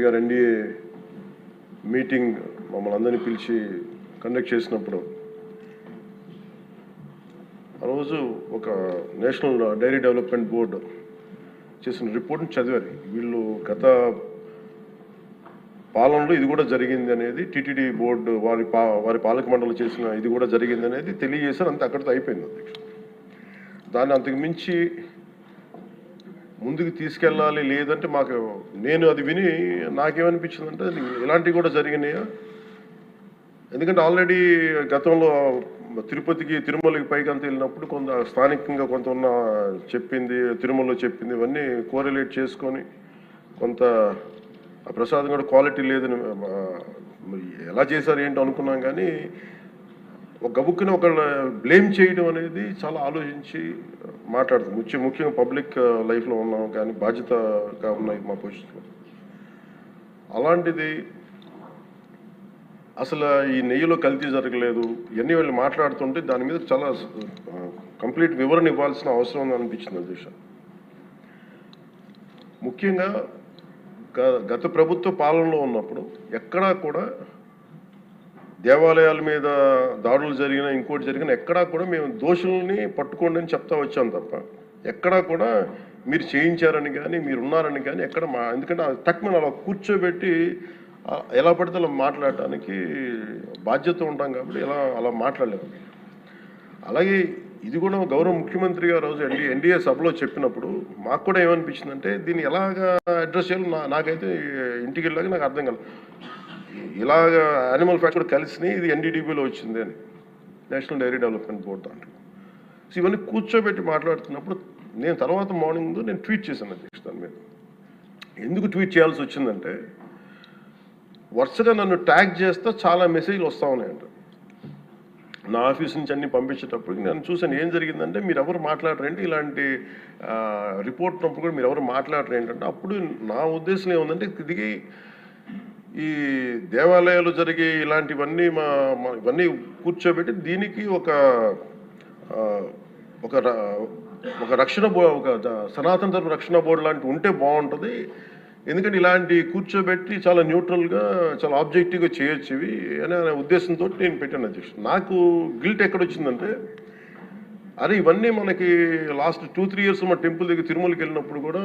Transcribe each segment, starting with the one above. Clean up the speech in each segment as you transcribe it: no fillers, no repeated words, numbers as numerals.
గారు NDA meeting మమ్మల్ని అందరినీ పిలిచి కండక్ట్ చేసినప్పుడు ఆ రోజు ఒక నేషనల్ డైరీ డెవలప్మెంట్ బోర్డు చేసిన రిపోర్ట్ని చదివారు. వీళ్ళు గత పాలనలో ఇది కూడా జరిగింది అనేది టీటీడీ బోర్డు వారి పాలక మండలి చేసిన ఇది కూడా జరిగింది అనేది తెలియజేశారు. అంతే, అక్కడితో అయిపోయింది అధ్యక్ష. దాన్ని అంతకు మించి ముందుకు తీసుకెళ్ళాలి లేదంటే నేను అది విని నాకేమనిపించిందంటే ఇలాంటివి కూడా జరిగినాయా. ఎందుకంటే ఆల్రెడీ గతంలో తిరుపతికి తిరుమలకి పైకి అంతా వెళ్ళినప్పుడు కొంత స్థానికంగా కొంత ఉన్న చెప్పింది తిరుమలలో చెప్పింది ఇవన్నీ కోరిలేట్ చేసుకొని కొంత ప్రసాదం కూడా క్వాలిటీ లేదని ఎలా చేశారు ఏంటో అనుకున్నాం. కానీ ఒక గబుక్కుని ఒకళ్ళ బ్లేమ్ చేయడం అనేది చాలా ఆలోచించి మాట్లాడుతుంది. ముఖ్యంగా పబ్లిక్ లైఫ్లో ఉన్నాం కానీ బాధ్యతగా ఉన్నాయి మా పొజిషన్లో. అలాంటిది అసలు ఈ నెయ్యిలో కల్తీ జరగలేదు ఇవన్నీ వాళ్ళు మాట్లాడుతుంటే దాని మీద చాలా కంప్లీట్ వివరణ ఇవ్వాల్సిన అవసరం ఉంది అనిపించింది అధ్యక్ష. ముఖ్యంగా గత ప్రభుత్వ పాలనలో ఉన్నప్పుడు ఎక్కడా కూడా దేవాలయాల మీద దాడులు జరిగినా ఇంకోటి జరిగినా ఎక్కడా కూడా మేము దోషుల్ని పట్టుకోండి అని చెప్తా వచ్చాం తప్ప ఎక్కడా కూడా మీరు చేయించారని కానీ మీరు ఉన్నారని కానీ ఎక్కడ ఎందుకంటే తక్కువ అలా కూర్చోబెట్టి ఎలా పడితే అలా మాట్లాడటానికి బాధ్యత ఉంటాం కాబట్టి అలా మాట్లాడలేము. అలాగే ఇది కూడా గౌరవ ముఖ్యమంత్రి గారు రోజు ఎన్డీఏ సభలో చెప్పినప్పుడు మాకు కూడా ఏమనిపించిందంటే దీన్ని ఎలాగా అడ్రస్ చేయాలో నాకైతే ఇంటికి వెళ్ళాక నాకు అర్థం కాలేదు. ఇలాగ యానిమల్ ఫ్యాక్ట్ కూడా కలిసి ఇది ఎన్డీడీబీలో వచ్చింది అని నేషనల్ డైరీ డెవలప్మెంట్ బోర్డు దాంట్లో. సో ఇవన్నీ కూర్చోబెట్టి మాట్లాడుతున్నప్పుడు నేను తర్వాత మార్నింగ్ నేను ట్వీట్ చేశాను అధ్యక్ష. దాని మీద ఎందుకు ట్వీట్ చేయాల్సి వచ్చిందంటే వరుసగా నన్ను ట్యాగ్ చేస్తే చాలా మెసేజ్లు వస్తూ ఉన్నాయంట. నా ఆఫీస్ నుంచి అన్ని పంపించేటప్పటికి నేను చూసాను ఏం జరిగిందంటే మీరు ఎవరు మాట్లాడరేంటి ఇలాంటి రిపోర్ట్ ఉన్నప్పుడు కూడా మీరు ఎవరు మాట్లాడరు ఏంటంటే అప్పుడు నా ఉద్దేశం ఏముందంటే దిగి ఈ దేవాలయాలు జరిగే ఇలాంటివన్నీ ఇవన్నీ కూర్చోబెట్టి దీనికి ఒక రక్షణ ఒక సనాతన ధర్మ రక్షణ బోర్డు లాంటివి ఉంటే బాగుంటుంది. ఎందుకంటే ఇలాంటి కూర్చోబెట్టి చాలా న్యూట్రల్గా చాలా ఆబ్జెక్టివ్గా చేయొచ్చు ఇవి అనే ఉద్దేశంతో నేను పెట్టాను అధ్యక్ష. నాకు గిల్ట్ ఎక్కడొచ్చిందంటే అరే ఇవన్నీ మనకి లాస్ట్ 2-3 ఇయర్స్ మా టెంపుల్ దగ్గర తిరుమలకి వెళ్ళినప్పుడు కూడా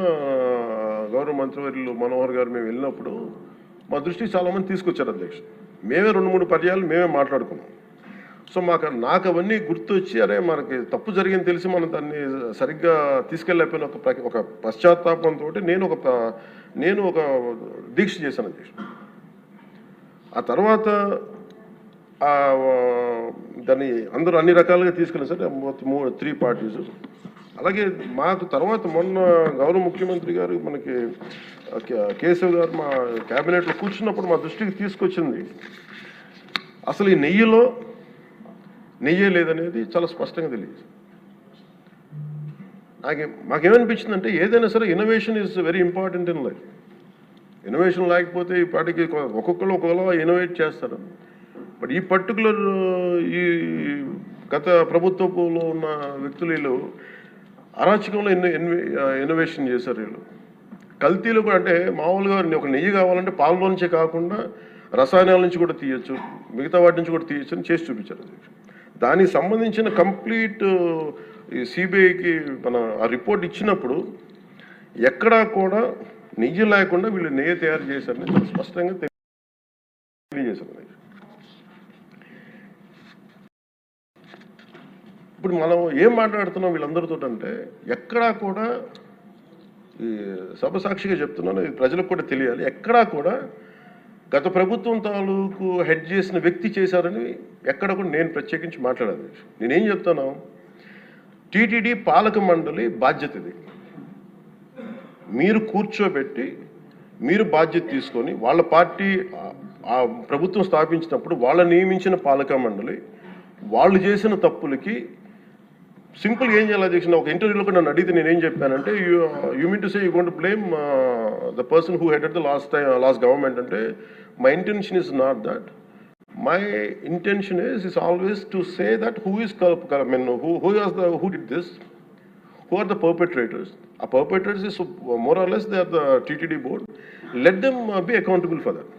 గౌరవ మంత్రివర్యులు మనోహర్ గారు మేము వెళ్ళినప్పుడు మా దృష్టికి చాలామంది తీసుకొచ్చారు అధ్యక్ష. మేమే 2-3 పర్యాలు మేమే మాట్లాడుకున్నాం. సో నాకు అవన్నీ గుర్తొచ్చి అరే మనకి తప్పు జరిగింది తెలిసి మనం దాన్ని సరిగ్గా తీసుకెళ్ళకపోయిన ఒక పశ్చాత్తాపంతో నేను ఒక దీక్ష చేశాను అధ్యక్ష. ఆ తర్వాత దాన్ని అందరూ అన్ని రకాలుగా తీసుకెళ్ళారు సార్ 3 పార్టీస్. అలాగే మాకు తర్వాత మొన్న గౌరవ ముఖ్యమంత్రి గారు మనకి కేశవ్ గారు మా క్యాబినెట్లో కూర్చున్నప్పుడు మా దృష్టికి తీసుకొచ్చింది అసలు ఈ నెయ్యిలో నెయ్యే లేదనేది చాలా స్పష్టంగా తెలియదు. మాకేమనిపించిందంటే ఏదైనా సరే innovation is very important in life. Innovation లేకపోతే ఈ పాటికి ఒక్కొక్కరు ఒక్కొక్కలా ఇన్నోవేట్ చేస్తారు. బట్ ఈ పర్టికులర్ ఈ గత ప్రభుత్వంలో ఉన్న వ్యక్తులు వీళ్ళు అరాచకంలో ఇన్నోవేషన్ చేశారు. వీళ్ళు కల్తీలు కూడా అంటే మామూలుగా ఒక నెయ్యి కావాలంటే పాలలో నుంచే కాకుండా రసాయనాల నుంచి కూడా తీయచ్చు, మిగతా వాటి నుంచి కూడా తీయచ్చు అని చేసి చూపించారు. దానికి సంబంధించిన కంప్లీట్ ఈ సిబిఐకి ఆ రిపోర్ట్ ఇచ్చినప్పుడు ఎక్కడా కూడా నెయ్యి లేకుండా వీళ్ళు నెయ్యి తయారు చేశారని చాలా స్పష్టంగా తెలియజేశారు. ఇప్పుడు మనం ఏం మాట్లాడుతున్నాం వీళ్ళందరితో అంటే ఎక్కడా కూడా ఈ సభ సాక్షిగా చెప్తున్నాను, ఇది ప్రజలకు కూడా తెలియాలి, ఎక్కడా కూడా గత ప్రభుత్వం తాలూకు హెడ్ చేసిన వ్యక్తి చేశారని ఎక్కడ కూడా నేను ప్రత్యేకించి మాట్లాడాలి. నేనేం చెప్తాను, టీటీడీ పాలక మండలి బాధ్యత ఇది. మీరు కూర్చోబెట్టి మీరు బాధ్యత తీసుకొని వాళ్ళ పార్టీ ఆ ప్రభుత్వం స్థాపించినప్పుడు వాళ్ళ నియమించిన పాలక మండలి వాళ్ళు చేసిన తప్పులకి సింపుల్ ఏం చేయాలి అధ్యక్ష. ఒక ఇంటర్వ్యూలో కూడా నన్ను అడిగితే నేనేం చెప్పానంటే you mean to say you going to blame the person who headed the last government అంటే my intention is not that. My intention is always to say that who did this, who are the perpetrators, ఆ perpetrators is more or less they are the TTD board. Let them be accountable for that.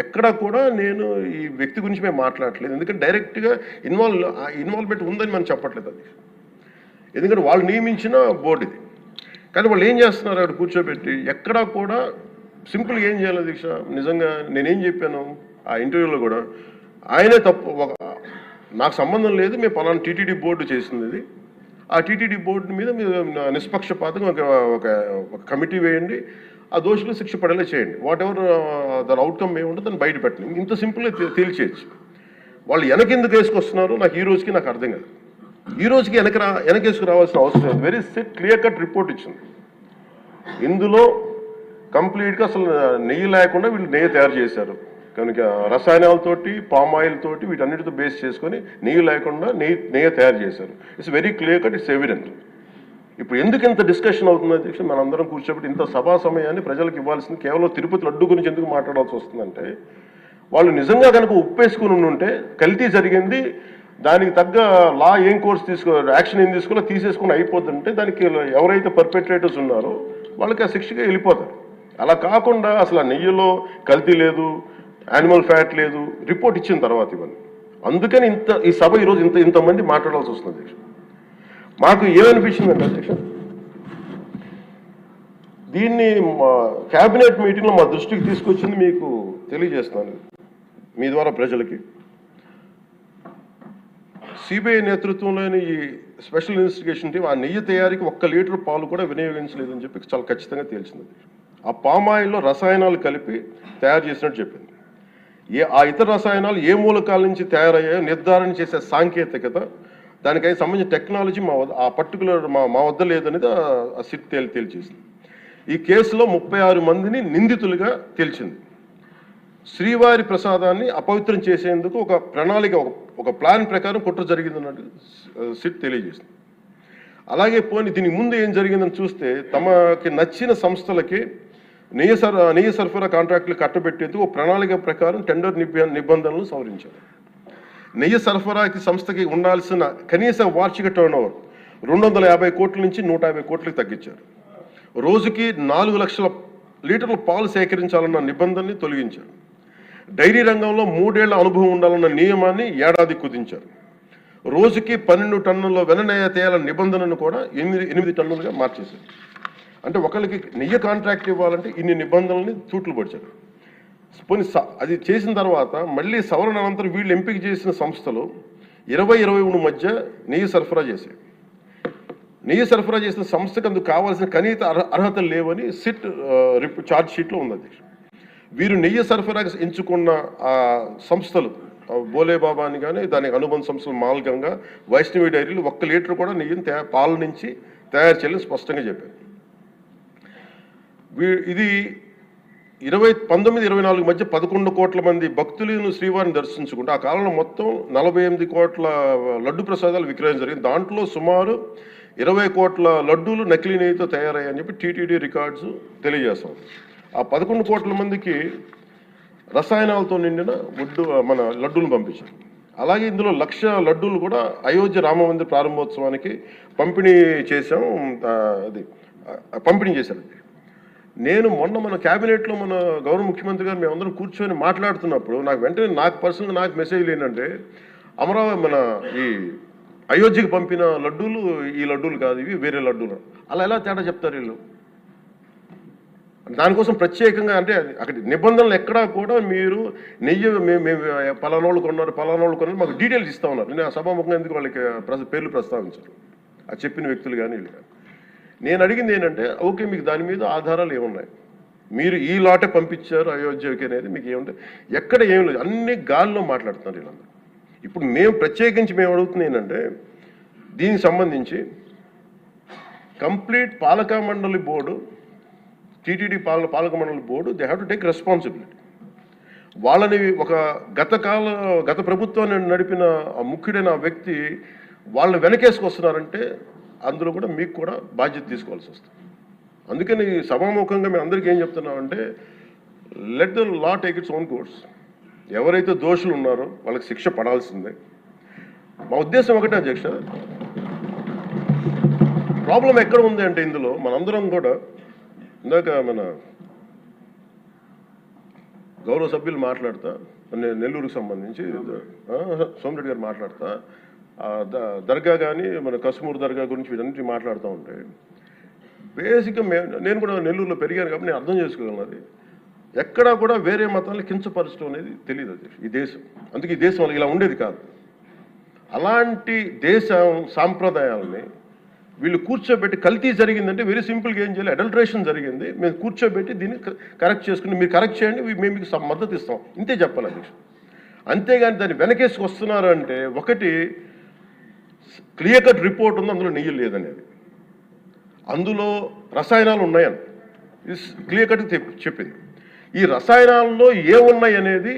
ఎక్కడా కూడా నేను ఈ వ్యక్తి గురించి మేము మాట్లాడలేదు, ఎందుకంటే డైరెక్ట్గా ఇన్వాల్వ్మెంట్ ఉందని మనం చెప్పట్లేదు అది, ఎందుకంటే వాళ్ళు నియమించిన బోర్డు ఇది. కానీ వాళ్ళు ఏం చేస్తున్నారు అక్కడ కూర్చోబెట్టి, ఎక్కడా కూడా సింపుల్గా ఏం చేయాలి దీక్ష, నిజంగా నేనేం చెప్పాను ఆ ఇంటర్వ్యూలో కూడా, ఆయనే తప్పు, నాకు సంబంధం లేదు, మేము పలానా టీటీడీ బోర్డు చేసింది ఇది, ఆ టీటీడీ బోర్డు మీద మీరు నిష్పక్షపాతంగా ఒక కమిటీ వేయండి, ఆ దోషులు శిక్ష పడేలా చేయండి, వాట్ ఎవర్ దాని అవుట్కమ్ ఏముంటుందో దాన్ని బయట పెట్టండి, ఇంత సింపుల్గా తేల్చేయచ్చు. వాళ్ళు వెనకెందుకు వేసుకొస్తున్నారు నాకు ఈ రోజుకి నాకు అర్థం కాదు. ఈ రోజుకి వెనకేసుకు రావాల్సిన అవసరం లేదు. వెరీ క్లియర్ కట్ రిపోర్ట్ ఇచ్చింది. ఇందులో కంప్లీట్గా అసలు నెయ్యి లేకుండా వీళ్ళు నెయ్యి తయారు చేశారు కనుక, రసాయనాలతోటి పామ్ ఆయిల్ తోటి వీటన్నిటితో బేస్ చేసుకొని నెయ్యి లేకుండా నెయ్యి తయారు చేశారు. It's very clear cut, it's evident. ఇప్పుడు ఎందుకు ఇంత డిస్కషన్ అవుతుంది అధ్యక్ష, మనందరం కూర్చోబెట్టి ఇంత సభా సమయాన్ని ప్రజలకు ఇవ్వాల్సింది కేవలం తిరుపతి లడ్డు గురించి ఎందుకు మాట్లాడాల్సి వస్తుందంటే, వాళ్ళు నిజంగా కనుక ఉప్పేసుకుని ఉంటే కల్తీ జరిగింది, దానికి తగ్గ లా ఏం కోర్స్ యాక్షన్ ఏం తీసుకోవాలో తీసేసుకుని అయిపోతుంటే, దానికి ఎవరైతే పర్పెట్రేటర్స్ ఉన్నారో వాళ్ళకి ఆ శిక్షగా వెళ్ళిపోతారు. అలా కాకుండా అసలు ఆ నెయ్యిలో కల్తీ లేదు, యానిమల్ ఫ్యాట్ లేదు, రిపోర్ట్ ఇచ్చిన తర్వాత ఇవన్నీ. అందుకని ఈ సభ ఈరోజు ఇంతమంది మాట్లాడాల్సి వస్తుంది అధ్యక్ష. మాకు ఏమనిపించిందంటే అధ్యక్ష, దీన్ని క్యాబినెట్ మీటింగ్లో మా దృష్టికి తీసుకొచ్చింది మీకు తెలియజేస్తున్నాను మీ ద్వారా ప్రజలకి. సిబిఐ నేతృత్వంలోని ఈ స్పెషల్ ఇన్వెస్టిగేషన్ టీం ఆ నెయ్యి తయారీకి 1 లీటర్ పాలు కూడా వినియోగించలేదని చెప్పి చాలా ఖచ్చితంగా తేల్చింది. ఆ పామాయిల్లో రసాయనాలు కలిపి తయారు చేసినట్టు చెప్పింది. ఆ ఇతర రసాయనాలు ఏ మూలకాల నుంచి తయారయ్యాయో నిర్ధారణ చేసే సాంకేతికత, దానికి సంబంధించిన టెక్నాలజీ ఆ పర్టికులర్ మా వద్ద లేదనేది ఆ సిట్ తేల్చేసింది. ఈ కేసులో 36 మందిని నిందితులుగా తేల్చింది. శ్రీవారి ప్రసాదాన్ని అపవిత్రం చేసేందుకు ఒక ప్రణాళిక, ఒక ప్లాన్ ప్రకారం కుట్ర జరిగిందన్నట్టు సిట్ తెలియజేసింది. అలాగే దీనికి ముందు ఏం జరిగిందని చూస్తే, తమకి నచ్చిన సంస్థలకి నెయ్యి సరఫరా కాంట్రాక్టులు కట్టబెట్టేందుకు ఒక ప్రణాళిక ప్రకారం టెండర్ నిబంధనలు సవరించారు. నెయ్యి సరఫరాకి సంస్థకి ఉండాల్సిన కనీస వార్షిక టర్నోవర్ 250 కోట్ల నుంచి 150 కోట్లకి తగ్గించారు. రోజుకి 4 లక్షల లీటర్ల పాలు సేకరించాలన్న నిబంధనని తొలగించారు. డైరీ రంగంలో 3 ఏళ్ల అనుభవం ఉండాలన్న నియమాన్ని ఏడాది కుదించారు. రోజుకి 12 టన్నుల వెన్నెయ్య తేయాలన్న నిబంధనను కూడా 8 టన్నులుగా మార్చేశారు. అంటే ఒకరికి నెయ్యి కాంట్రాక్ట్ ఇవ్వాలంటే ఇన్ని నిబంధనల్ని తూట్లు పడిచారు. అది చేసిన తర్వాత మళ్ళీ సవరణ అనంతరం వీళ్ళు ఎంపిక చేసిన సంస్థలు 20-23 మధ్య నెయ్యి సరఫరా చేశాయి. నెయ్యి సరఫరా చేసిన సంస్థకు అందుకు కావాల్సిన కనీస అర్హతలు లేవని సిట్ ఛార్జ్ షీట్లో ఉంది. వీరు నెయ్యి సరఫరాకి ఎంచుకున్న సంస్థలు బోలేబాబా అని కానీ దానికి అనుబంధ సంస్థలు మాల్గంగా, వైష్ణవి డైరీలు 1 లీటర్ కూడా నెయ్యిని పాల నుంచి తయారు చేయాలని స్పష్టంగా చెప్పారు. ఇది 1924 మధ్య 11 కోట్ల మంది భక్తులను శ్రీవారిని దర్శించుకుంటే ఆ కాలంలో మొత్తం 48 కోట్ల లడ్డు ప్రసాదాలు విక్రయం జరిగింది. దాంట్లో సుమారు 20 కోట్ల లడ్డూలు నకిలీ నెయ్యితో తయారయ్యాయని చెప్పి టీటీడీ రికార్డ్స్ తెలియజేస్తాం. ఆ 11 కోట్ల మందికి రసాయనాలతో నిండిన మన లడ్డూలు పంపించారు. అలాగే ఇందులో 1,00,000 లడ్డూలు కూడా అయోధ్య రామ మందిర ప్రారంభోత్సవానికి పంపిణీ చేశారు. నేను మొన్న మన క్యాబినెట్లో మన గౌరవ ముఖ్యమంత్రి గారు మేమందరం కూర్చొని మాట్లాడుతున్నప్పుడు నాకు పర్సనల్గా నాకు మెసేజ్లు ఏంటంటే, అమరావతి మన ఈ అయోధ్యకి పంపిన లడ్డూలు ఈ లడ్డూలు కాదు, ఇవి వేరే లడ్డూలు. అలా ఎలా తేడా చెప్తారు వీళ్ళు? దానికోసం ప్రత్యేకంగా అంటే అక్కడ నిబంధనలు ఎక్కడా కూడా మీరు నెయ్యి మేము పలానోళ్ళు కొన్నారు మాకు డీటెయిల్స్ ఇస్తా ఉన్నారు. నేను ఆ సభాముఖంగా ఎందుకు వాళ్ళకి పేర్లు ప్రస్తావించారు, అది చెప్పిన వ్యక్తులు కానీ వీళ్ళు కానీ. నేను అడిగింది ఏంటంటే, ఓకే మీకు దాని మీద ఆధారాలు ఏమున్నాయి, మీరు ఈ లాటే పంపించారు అయోధ్యకి అనేది మీకు ఏముంటాయి, ఎక్కడ ఏం లేదు, అన్ని గాల్లో మాట్లాడుతున్నారు వీళ్ళందరూ. ఇప్పుడు ప్రత్యేకించి మేము అడుగుతుంది ఏంటంటే, దీనికి సంబంధించి కంప్లీట్ పాలక మండలి బోర్డు, టీటీడీ పాలక మండలి board, they have to take responsibility. వాళ్ళని గత ప్రభుత్వాన్ని నడిపిన ముఖ్యుడైన వ్యక్తి వాళ్ళని వెనకేసుకొస్తున్నారంటే అందులో కూడా మీకు కూడా బాధ్యత తీసుకోవాల్సి వస్తుంది. అందుకని సభాముఖంగా మేము అందరికీ ఏం చెప్తున్నామంటే, let the law take its own course. ఎవరైతే దోషులు ఉన్నారో వాళ్ళకి శిక్ష పడాల్సిందే. మా ఉద్దేశం ఒకటే అధ్యక్ష, ప్రాబ్లం ఎక్కడ ఉంది అంటే ఇందులో మనందరం కూడా ఇందాక మన గౌరవ సభ్యులు మాట్లాడతా నెల్లూరుకు సంబంధించి సోమిరెడ్డి గారు మాట్లాడతా దర్గా కానీ మన కస్మూర్ దర్గా గురించి వీటన్నిటి మాట్లాడుతూ ఉంటే బేసిక్గా నేను కూడా నెల్లూరులో పెరిగాను కాబట్టి నేను అర్థం చేసుకోగలను. అది ఎక్కడా కూడా వేరే మతాలను కించపరచడం అనేది తెలియదు. అది ఈ దేశం, అందుకే ఈ దేశం ఇలా ఉండేది కాదు. అలాంటి దేశం సాంప్రదాయాలని వీళ్ళు కూర్చోబెట్టి కల్తీ జరిగిందంటే వెరీ సింపుల్గా ఏం చేయాలి, అడల్ట్రేషన్ జరిగింది, మేము కూర్చోబెట్టి దీన్ని కరెక్ట్ చేసుకుని మీరు కరెక్ట్ చేయండి, మేము మీకు మద్దతు ఇస్తాం, ఇంతే చెప్పాలి అధ్యక్షుడు. అంతేగాని దాన్ని వెనకేసుకు వస్తున్నారు అంటే ఒకటి క్లియర్ కట్ రిపోర్ట్ ఉంది, అందులో నెయ్యి లేదనేది, అందులో రసాయనాలు ఉన్నాయని ఇది క్లియర్ కట్ చెప్పింది. ఈ రసాయనాల్లో ఏమున్నాయి అనేది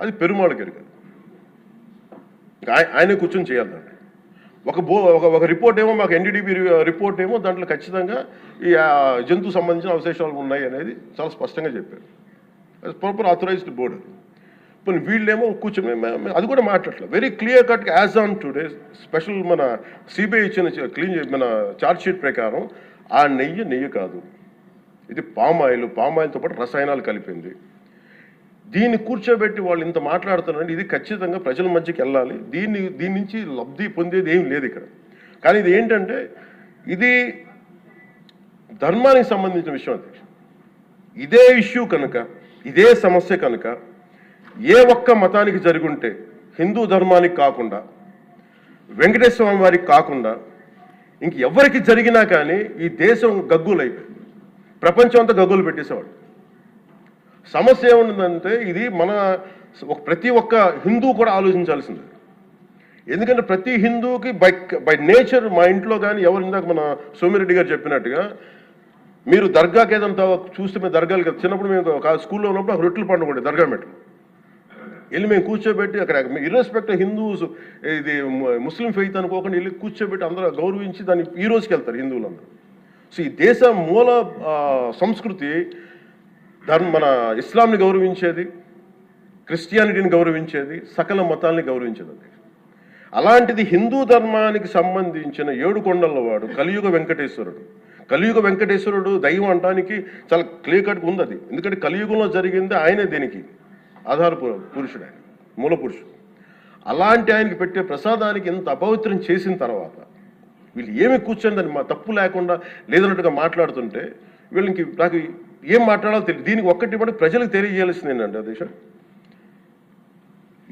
అది పెరుమాళకి ఎరుగదు, ఆయన కూర్చొని చేయాలి. ఒక రిపోర్ట్ ఏమో మాకు ఎన్డీడీబీ రిపోర్ట్ ఏమో దాంట్లో ఖచ్చితంగా ఈ జంతు సంబంధించిన అవశేషాలు ఉన్నాయి అనేది చాలా స్పష్టంగా చెప్పారు. Proper authorized board. ఇప్పుడు వీళ్ళేమో కూర్చొని అది కూడా మాట్లాడలేదు. Very clear cut as on today special మన సిబిఐ ఇచ్చిన మన ఛార్జ్ షీట్ ప్రకారం ఆ నెయ్యి కాదు, ఇది పామాయిల్తో పాటు రసాయనాలు కలిపింది. దీన్ని కూర్చోబెట్టి వాళ్ళు ఇంత మాట్లాడుతున్నారంటే ఇది ఖచ్చితంగా ప్రజల మధ్యకి వెళ్ళాలి. దీని నుంచి లబ్ధి పొందేది ఏం లేదు ఇక్కడ. కానీ ఇది ఏంటంటే ఇది ధర్మానికి సంబంధించిన విషయం. అధ్యక్ష, ఇదే ఇష్యూ కనుక, ఇదే సమస్య కనుక ఏ ఒక్క మతానికి జరుగుంటే హిందూ ధర్మానికి కాకుండా వెంకటేశ్వర స్వామి వారికి కాకుండా ఇంక ఎవరికి జరిగినా కానీ ఈ దేశం గగ్గులైపోయింది, ప్రపంచం అంతా గగ్గులు పెట్టేసేవాడు. సమస్య ఏముందంటే ఇది మన ప్రతి ఒక్క హిందూ కూడా ఆలోచించాల్సింది. ఎందుకంటే ప్రతి హిందూకి బై నేచర్ మా ఇంట్లో కానీ ఎవరు ఇందాక మన సోమిరెడ్డి గారు చెప్పినట్టుగా మీరు దర్గాకి ఏదంతా చూస్తే మేము దర్గాలు కదా, చిన్నప్పుడు మేము స్కూల్లో ఉన్నప్పుడు రొట్టెలు పండుగ దర్గా మెట్లు వెళ్ళి మేము కూర్చోబెట్టి అక్కడ ఇర్రెస్పెక్ట్ హిందూస్ ఇది ముస్లిం ఫెయిత్ అనుకోకుండా వెళ్ళి కూర్చోబెట్టి అందరూ గౌరవించి దాన్ని ఈ రోజుకి వెళ్తారు హిందువులందరూ. సో ఈ దేశ మూల సంస్కృతి మన ఇస్లాంని గౌరవించేది, క్రిస్టియానిటీని గౌరవించేది, సకల మతాల్ని గౌరవించేది. అలాంటిది హిందూ ధర్మానికి సంబంధించిన 7 కొండల వాడు కలియుగ వెంకటేశ్వరుడు. కలియుగ వెంకటేశ్వరుడు దైవం అనడానికి చాలా క్లియర్ కట్గా ఉంది అది. ఎందుకంటే కలియుగంలో జరిగింది ఆయనే, దీనికి ఆధార పురుషుడు, ఆయన మూల పురుషుడు. అలాంటి ఆయనకి పెట్టే ప్రసాదానికి ఇంత అపవిత్రం చేసిన తర్వాత వీళ్ళు ఏమి కూర్చొని దాన్ని తప్పు లేకుండా లేదన్నట్టుగా మాట్లాడుతుంటే వీళ్ళకి నాకు ఏం మాట్లాడాలో తెలియదు. దీనికి ఒక్కటి కూడా ప్రజలకు తెలియజేయాల్సింది ఏంటంటే అధ్యక్ష,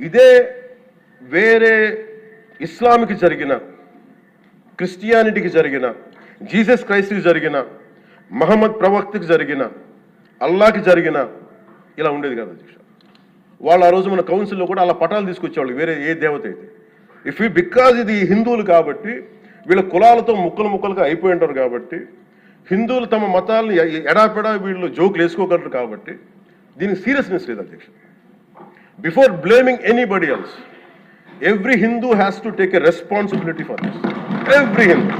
ఇదే వేరే ఇస్లాంకి జరిగిన, క్రిస్టియానిటీకి జరిగిన, జీసస్ క్రైస్ట్కి జరిగిన, మహమ్మద్ ప్రవక్తకి జరిగిన, అల్లాకి జరిగిన ఇలా ఉండేది కదా అధ్యక్ష. వాళ్ళు ఆ రోజు మన కౌన్సిల్లో కూడా అలా పటాలు తీసుకొచ్చేవాళ్ళు వేరే ఏ దేవత అయితే. బికాజ్ ఇది హిందువులు కాబట్టి వీళ్ళ కులాలతో ముక్కలుగా అయిపోయి ఉంటారు కాబట్టి హిందువులు తమ మతాలను ఎడాపెడా వీళ్ళు జోకులు వేసుకోగలరు కాబట్టి దీనికి సీరియస్నెస్ లేదు అధ్యక్ష. Before blaming anybody else, every Hindu has to take a responsibility for this, every Hindu.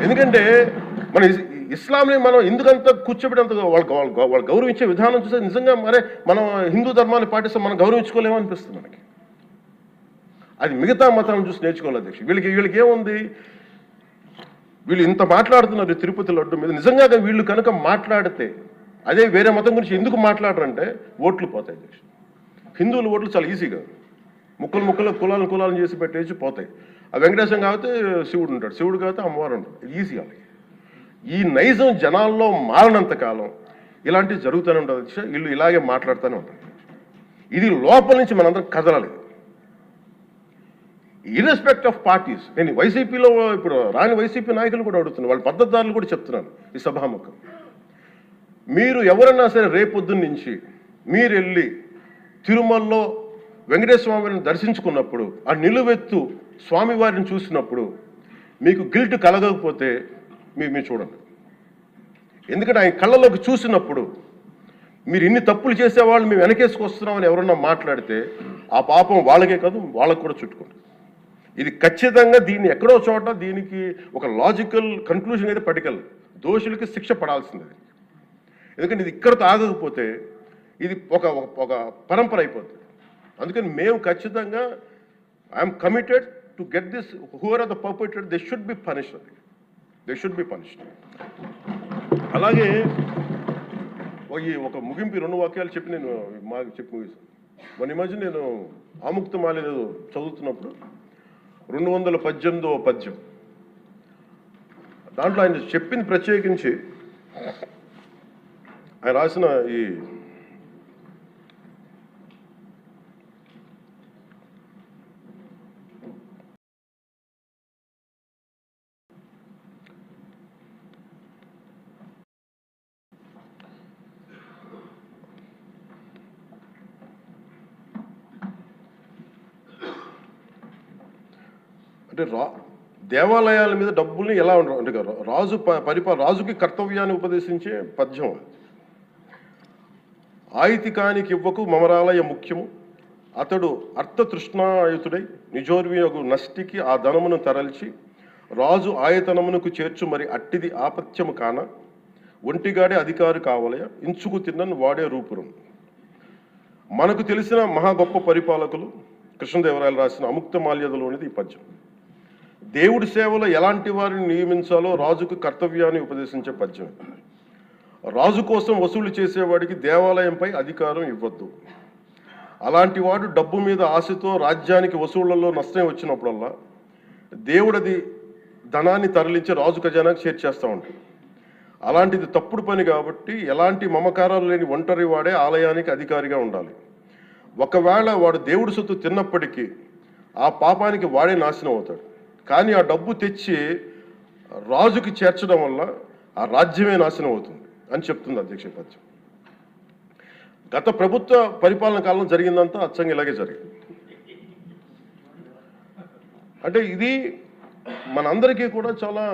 ఎందుకంటే మన ఇస్లాంని మనం ఎందుకంత కూర్చోబెట్టేంత వాళ్ళు గౌరవించే విధానం చూస్తే నిజంగా మరే మనం హిందూ ధర్మాన్ని పాటిస్తే మనం గౌరవించుకోలేమో అనిపిస్తుంది మనకి. అది మిగతా మతాలను చూసి నేర్చుకోవాలి అధ్యక్ష. వీళ్ళకి ఏముంది, వీళ్ళు ఇంత మాట్లాడుతున్నారు తిరుపతి లడ్డు మీద. నిజంగా వీళ్ళు కనుక మాట్లాడితే అదే వేరే మతం గురించి ఎందుకు మాట్లాడరంటే ఓట్లు పోతాయి అధ్యక్ష. హిందువుల ఓట్లు చాలా ఈజీగా ముక్కలు కులాలను చేసి పెట్టేసి పోతాయి. ఆ వెంకటేశ్వరం కాబట్టి శివుడు ఉంటాడు, శివుడు కాబట్టి అమ్మవారు ఉంటాడు, ఈజీగా. ఈ నైజం జనాల్లో మారినంత కాలం ఇలాంటివి జరుగుతూనే ఉంటుంది అధ్యక్ష. వీళ్ళు ఇలాగే మాట్లాడుతూనే ఉంటారు. ఇది లోపల నుంచి మనందరం కదలాలి, ఇర్రెస్పెక్ట్ ఆఫ్ పార్టీస్. నేను వైసీపీలో ఇప్పుడు రాని వైసీపీ నాయకులు కూడా అడుగుతున్నాను, వాళ్ళ పద్ధతిదారులు కూడా చెప్తున్నాను ఈ సభాముఖం. మీరు ఎవరన్నా సరే రేపొద్దున్న నుంచి మీరు వెళ్ళి తిరుమలలో వెంకటేశ్వర స్వామిని దర్శించుకున్నప్పుడు ఆ నిలువెత్తు స్వామివారిని చూసినప్పుడు మీకు గిల్ట్ కలగకపోతే మీరు చూడండి. ఎందుకంటే ఆయన కళ్ళలోకి చూసినప్పుడు మీరు ఇన్ని తప్పులు చేసేవాళ్ళు మేము వెనకేసుకొస్తున్నామని ఎవరన్నా మాట్లాడితే ఆ పాపం వాళ్ళకే కాదు వాళ్ళకు కూడా చుట్టుకుంటుంది. ఇది ఖచ్చితంగా దీన్ని ఎక్కడో చోట దీనికి ఒక లాజికల్ కన్క్లూజన్ అయితే పట్టుకెళ్ళదు. దోషులకి శిక్ష పడాల్సిందే. ఎందుకంటే ఇది ఇక్కడతో ఆగకపోతే ఇది ఒక పరంపర అయిపోతుంది. అందుకని మేము ఖచ్చితంగా I'm committed to get this, who are are the perpetrator, they should be punished. They should be punished. అలాగే ఒక ముగింపు 2 వాక్యాలు చెప్పి నేను మాకు చెప్పి ముగిస్తాను. మొన్న మధ్య నేను ఆముక్తమాల్య చదువుతున్నప్పుడు 218వ పద్యం, దాంట్లో ఆయన చెప్పింది ప్రత్యేకించి ఆయన రాసిన ఈ అంటే దేవాలయాల మీద డబ్బుల్ని ఎలా అంటే రాజుకి కర్తవ్యాన్ని ఉపదేశించే పద్యం. ఆయితికానికి ఇవ్వకు మమరాలయ ముఖ్యము, అతడు అర్థతృష్ణాయుతుడై నిజోర్వియగు నష్టికి ఆ ధనమును తరల్చి రాజు ఆయతనమునకు చేర్చు మరి అట్టిది ఆపత్యము కాన ఒంటిగాడే అధికారి కావలయ ఇంచుకు తిన్నను వాడే రూపురం. మనకు తెలిసిన మహా గొప్ప పరిపాలకులు కృష్ణదేవరాయలు రాసిన అముక్తమాల్యదలోనిది ఈ పద్యం. దేవుడి సేవలో ఎలాంటి వారిని నియమించాలో రాజుకు కర్తవ్యాన్ని ఉపదేశించే పద్యం. రాజు కోసం వసూలు చేసేవాడికి దేవాలయంపై అధికారం ఇవ్వద్దు. అలాంటి వాడు డబ్బు మీద ఆశతో రాజ్యానికి వసూళ్లలో నష్టం వచ్చినప్పుడల్లా దేవుడది ధనాన్ని తరలించి రాజు ఖజానాకు చేర్చేస్తూ ఉంటాడు. అలాంటిది తప్పుడు పని కాబట్టి ఎలాంటి మమకారాలు లేని ఒంటరి వాడే ఆలయానికి అధికారిగా ఉండాలి. ఒకవేళ వాడు దేవుడి సొత్తు తిన్నప్పటికీ ఆ పాపానికి వాడే నాశనం అవుతాడు. కానీ ఆ డబ్బు తెచ్చి రాజుకి చేర్చడం వల్ల ఆ రాజ్యమే నాశనం అవుతుంది అని చెప్తుంది అధ్యక్ష పద్యం. గత ప్రభుత్వ పరిపాలన కాలంలో జరిగిందంతా అచ్చంగా ఇలాగే జరిగింది. అంటే ఇది మనందరికీ కూడా చాలా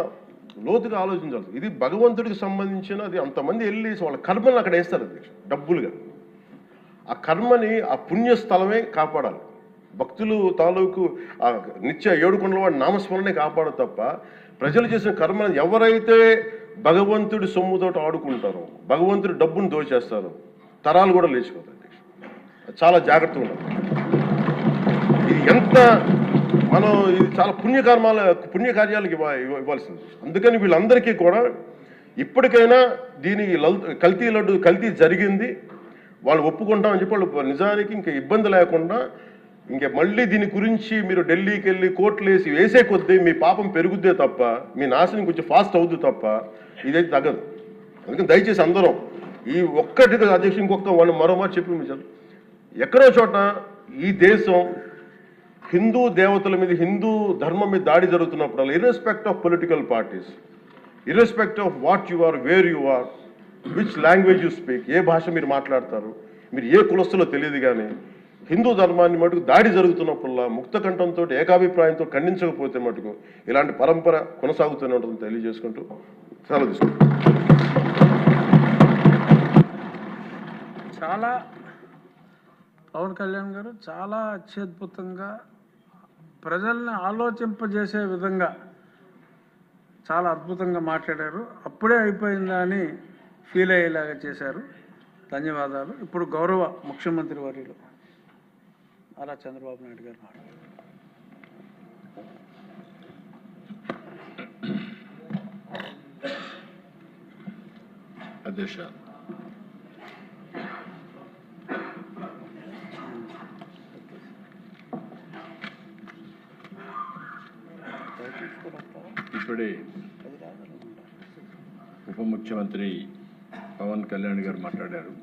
లోతుగా ఆలోచించాలి. ఇది భగవంతుడికి సంబంధించినది. అంతమంది వెళ్ళి వాళ్ళ కర్మలను అక్కడ వేస్తారు అధ్యక్ష డబ్బులుగా. ఆ కర్మని ఆ పుణ్యస్థలమే కాపాడాలి. భక్తులు తాలూకు నిత్య 7 కొండల వాడి నామస్మరణే కాపాడు తప్ప ప్రజలు చేసిన కర్మను ఎవరైతే భగవంతుడి సొమ్ముతో ఆడుకుంటారో, భగవంతుడి డబ్బును దోచేస్తారో తరాలు కూడా లేచిపోతాయి. చాలా జాగ్రత్తగా ఉండాలి. ఇది ఎంత మనం ఇది చాలా పుణ్యకార్యాలకు ఇవ్వాల్సింది. అందుకని వీళ్ళందరికీ కూడా ఇప్పటికైనా దీని కల్తీ జరిగింది, వాళ్ళు ఒప్పుకుంటామని చెప్పి వాళ్ళు నిజానికి ఇంకా ఇబ్బంది లేకుండా ఇంకా మళ్ళీ దీని గురించి మీరు ఢిల్లీకి వెళ్ళి కోర్టులు వేసే కొద్దీ మీ పాపం పెరుగుద్దే తప్ప మీ నాశనం కొంచెం ఫాస్ట్ అవుద్ది తప్ప ఇదైతే తగ్గదు. అందుకని దయచేసి అందరం ఈ ఒక్కటి అధ్యక్షుడు ఇంకొక మరో మాట చెప్పి మీరు ఎక్కడో చోట ఈ దేశం హిందూ దేవతల మీద, హిందూ ధర్మం మీద దాడి జరుగుతున్నప్పుడు irrespective of political parties, irrespective of what you are, where you are, which language you speak, ఏ భాష మీరు మాట్లాడతారు, మీరు ఏ కులస్తులో తెలియదు, కానీ హిందూ ధర్మాన్ని మటుకు దాడి జరుగుతున్నప్పుడల్లా ముక్త కంఠంతో ఏకాభిప్రాయంతో ఖండించకపోతే మటుకు ఇలాంటి పరంపర కొనసాగుతూనే ఉంటుందని తెలియజేసుకుంటూ సెలవు తీసుకుంటాం. చాలా పవన్ కళ్యాణ్ గారు చాలా అత్యద్భుతంగా ప్రజల్ని ఆలోచింపజేసే విధంగా చాలా అద్భుతంగా మాట్లాడారు. అప్పుడే అయిపోయిందా అని ఫీల్ అయ్యేలాగా చేశారు. ధన్యవాదాలు. ఇప్పుడు గౌరవ ముఖ్యమంత్రి వర్యులు నారా చంద్రబాబు నాయుడు గారు అధ్యక్ష, ఇప్పుడే ఉప ముఖ్యమంత్రి పవన్ కళ్యాణ్ గారు మాట్లాడారు.